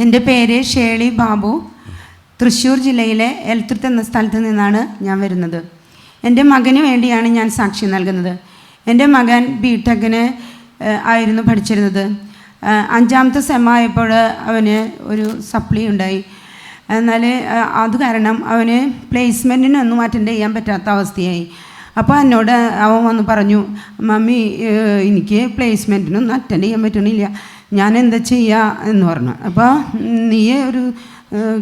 എൻ്റെ പേര് ഷേളി ബാബു. തൃശ്ശൂർ ജില്ലയിലെ എൽത്തുരുത്ത് എന്ന സ്ഥലത്ത് നിന്നാണ് ഞാൻ വരുന്നത്. എൻ്റെ മകന് വേണ്ടിയാണ് ഞാൻ സാക്ഷ്യം നൽകുന്നത്. എൻ്റെ മകൻ ബിടെക്കിന് ആയിരുന്നു പഠിച്ചിരുന്നത്. 5ാമത്തെ സെമ്മായപ്പോൾ അവന് ഒരു സപ്ലി ഉണ്ടായി. എന്നാൽ അത് കാരണം അവന് പ്ലേസ്മെൻറ്റിനൊന്നും അറ്റൻഡ് ചെയ്യാൻ പറ്റാത്ത അവസ്ഥയായി. അപ്പോൾ എന്നോട് അവൻ വന്ന് പറഞ്ഞു, മമ്മി എനിക്ക് പ്ലേസ്മെൻറ്റിനൊന്നും അറ്റൻഡ് ചെയ്യാൻ പറ്റണില്ല, ഞാൻ എന്താ ചെയ്യുക എന്ന് പറഞ്ഞു. അപ്പോൾ നീ ഒരു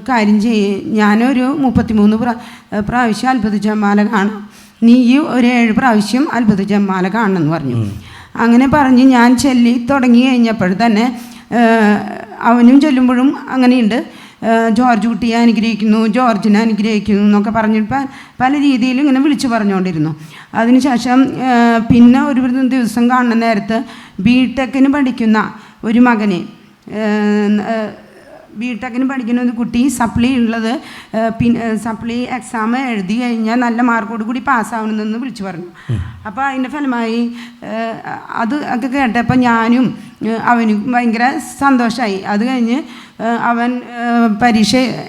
കാര്യം ചെയ്യ്, ഞാനൊരു 33 പ്രാവശ്യം അത്ഭുത ജപമാല കാണാം, നീ ഒരു 7 പ്രാവശ്യം അത്ഭുത ജപമാല കാണണമെന്ന് പറഞ്ഞു. അങ്ങനെ പറഞ്ഞ് ഞാൻ ചൊല്ലി തുടങ്ങി കഴിഞ്ഞപ്പോൾ തന്നെ അവനും ചൊല്ലുമ്പോഴും അങ്ങനെയുണ്ട്, ജോർജ് കുട്ടിയെ അനുഗ്രഹിക്കുന്നു, ജോർജിനെ അനുഗ്രഹിക്കുന്നു എന്നൊക്കെ പറഞ്ഞിട്ട് പല രീതിയിലും ഇങ്ങനെ വിളിച്ചു പറഞ്ഞുകൊണ്ടിരുന്നു. അതിനുശേഷം പിന്നെ ഒരു ദിവസം കാണുന്ന നേരത്ത് ബിടെക്കിന് പഠിക്കുന്ന ഒരു മകനെ, ബിടെക്കിന് പഠിക്കുന്ന ഒരു കുട്ടി സപ്ലി ഉള്ളത്, സപ്ലി എക്സാം എഴുതി കഴിഞ്ഞാൽ നല്ല മാർക്കോട് കൂടി പാസ്സാവണമെന്ന് വിളിച്ചു പറഞ്ഞു. അപ്പോൾ അതിൻ്റെ ഫലമായി അത് ഒക്കെ കേട്ടപ്പോൾ ഞാനും അവനും ഭയങ്കര സന്തോഷമായി. അത് കഴിഞ്ഞ് അവൻ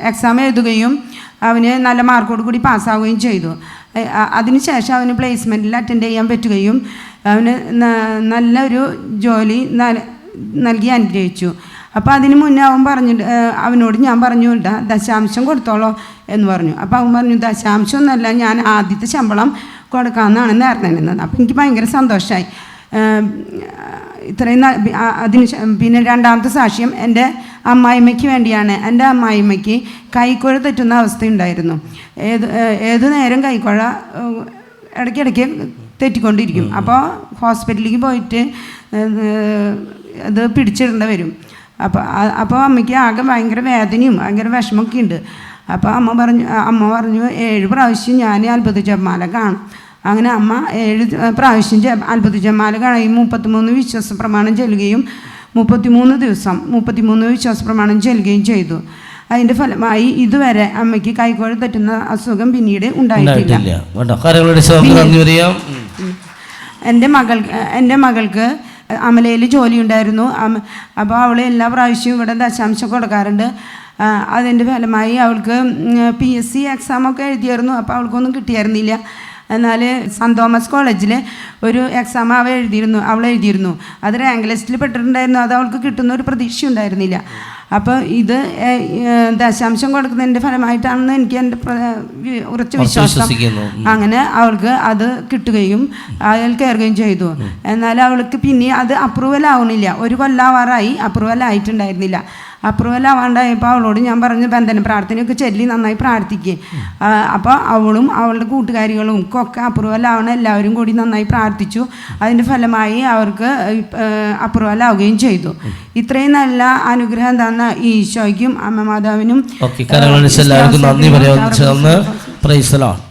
എക്സാം എഴുതുകയും അവന് നല്ല മാർക്കോട് കൂടി പാസ്സാവുകയും ചെയ്തു. അതിനുശേഷം അവന് പ്ലേസ്മെൻറ്റിൽ അറ്റൻഡ് ചെയ്യാൻ പറ്റുകയും അവന് നല്ലൊരു ജോലി നൽകി അനുഗ്രഹിച്ചു. അപ്പോൾ അതിന് മുന്നേ അവനോട് ഞാൻ പറഞ്ഞു, ദശാംശം കൊടുത്തോളോ എന്ന് പറഞ്ഞു. അപ്പോൾ അവൻ പറഞ്ഞു, ദശാംശം ഒന്നല്ല, ഞാൻ ആദ്യത്തെ ശമ്പളം കൊടുക്കാമെന്നാണ് നേർന്നിരുന്നത്. അപ്പോൾ എനിക്ക് ഭയങ്കര സന്തോഷമായി. ഇത്രയും പിന്നെ 2ാമത്തെ സാക്ഷ്യം എൻ്റെ അമ്മായിമ്മയ്ക്ക് വേണ്ടിയാണ്. എൻ്റെ അമ്മായിമ്മയ്ക്ക് കൈക്കുഴ തെറ്റുന്ന അവസ്ഥയുണ്ടായിരുന്നു. ഏതു നേരം കൈക്കുഴ ഇടയ്ക്കിടയ്ക്ക് തെറ്റിക്കൊണ്ടിരിക്കും. അപ്പോൾ ഹോസ്പിറ്റലിലേക്ക് പോയിട്ട് അത് പിടിച്ചിടേണ്ടി വരും. അപ്പോൾ അമ്മയ്ക്ക് ആകെ ഭയങ്കര വേദനയും ഭയങ്കര വിഷമമൊക്കെ ഉണ്ട്. അപ്പോൾ അമ്മ പറഞ്ഞു 7 പ്രാവശ്യം ഞാൻ അത്ഭുത ജപമാല കാണും. അങ്ങനെ അമ്മ 7 പ്രാവശ്യം അത്ഭുത ജപമാല കാണുകയും 33 വിശ്വാസ പ്രമാണം ചൊല്ലുകയും 33 ദിവസം 33 വിശ്വാസ പ്രമാണം ചൊല്ലുകയും ചെയ്തു. അതിൻ്റെ ഫലമായി ഇതുവരെ അമ്മയ്ക്ക് കൈക്കോഴ തെറ്റുന്ന അസുഖം പിന്നീട് ഉണ്ടായിട്ടില്ല. എൻ്റെ മകൾക്ക് അമലയിൽ ജോലി ഉണ്ടായിരുന്നു. അപ്പോൾ അവൾ എല്ലാ പ്രാവശ്യവും ഇവിടെ ദശാംശം കൊടുക്കാറുണ്ട്. അതിൻ്റെ ഫലമായി അവൾക്ക് PSC എക്സാമൊക്കെ എഴുതിയായിരുന്നു. അപ്പോൾ അവൾക്കൊന്നും കിട്ടിയായിരുന്നില്ല. എന്നാൽ സെൻറ്റ് തോമസ് കോളേജിൽ ഒരു എക്സാം അവൾ എഴുതിയിരുന്നു. അത് റാങ്ക് ലിസ്റ്റിൽ പെട്ടിട്ടുണ്ടായിരുന്നു. അത് അവൾക്ക് കിട്ടുന്ന ഒരു പ്രതീക്ഷ ഉണ്ടായിരുന്നില്ല. അപ്പോൾ ഇത് ദശാംശം കൊടുക്കുന്നതിൻ്റെ ഫലമായിട്ടാണെന്ന് എനിക്ക് എൻ്റെ ഉറച്ച വിശ്വാസം. അങ്ങനെ അവൾക്ക് അത് കിട്ടുകയും അതിൽ കയറുകയും ചെയ്തു. എന്നാൽ അവൾക്ക് പിന്നെ അത് അപ്രൂവൽ ആവണില്ല. 1 കൊല്ലാവാറായി, അപ്രൂവൽ ആയിട്ടുണ്ടായിരുന്നില്ല. അപ്രൂവൽ ആവാണ്ടായപ്പോൾ അവളോട് ഞാൻ പറഞ്ഞു, ബന്ധന പ്രാർത്ഥനയൊക്കെ ചൊല്ലി നന്നായി പ്രാർത്ഥിക്കുക. അപ്പോൾ അവളും അവളുടെ കൂട്ടുകാരികളും ഒക്കെ അപ്രൂവൽ ആവണം എല്ലാവരും കൂടി നന്നായി പ്രാർത്ഥിച്ചു. അതിൻ്റെ ഫലമായി അവർക്ക് അപ്രൂവൽ ആവുകയും ചെയ്തു. ഇത്രയും നല്ല അനുഗ്രഹം തന്ന ഈശോയ്ക്കും അമ്മ മാതാവിനും നന്ദി പറയാം.